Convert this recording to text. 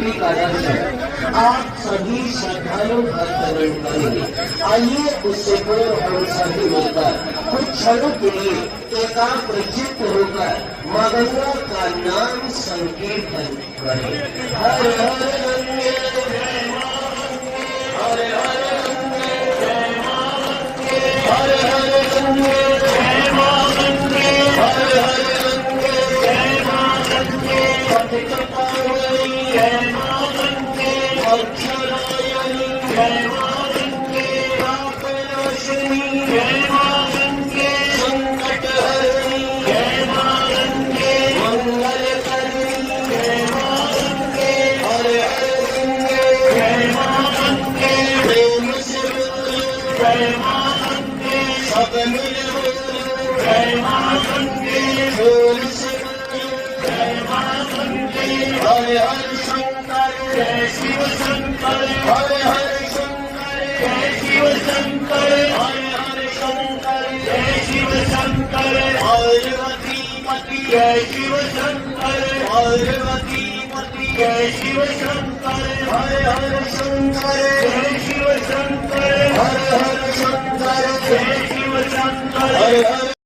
छठी का दर्शन आप सभी श्रद्धालु भक्तगण करेंगे। आइए उससे पूर्व हम सभी मिलकर कुछ क्षणों के लिए एकाग्रचित्त होकर मां गंगा का नाम संकीर्तन करें। हर हर गंगे हर हर गंगे हर हर गंगे हर हर गंगे पतित पावनी अक्षरायणी पापनाशिनी संकट हरणी मंगलकरणी हर हर गंगे प्रेम से सब मिल बोल से हर हर शंकर जय शिव शंकर हर हर शंकर जय शिव शंकर हर हर शंकर जय शिव शंकर पार्वती पति जय शिव शंकर पार्वती पति जय शिव शंकर हर हर शंकर जय शिव शंकर हर हर शंकर जय शिव शंकर हर हर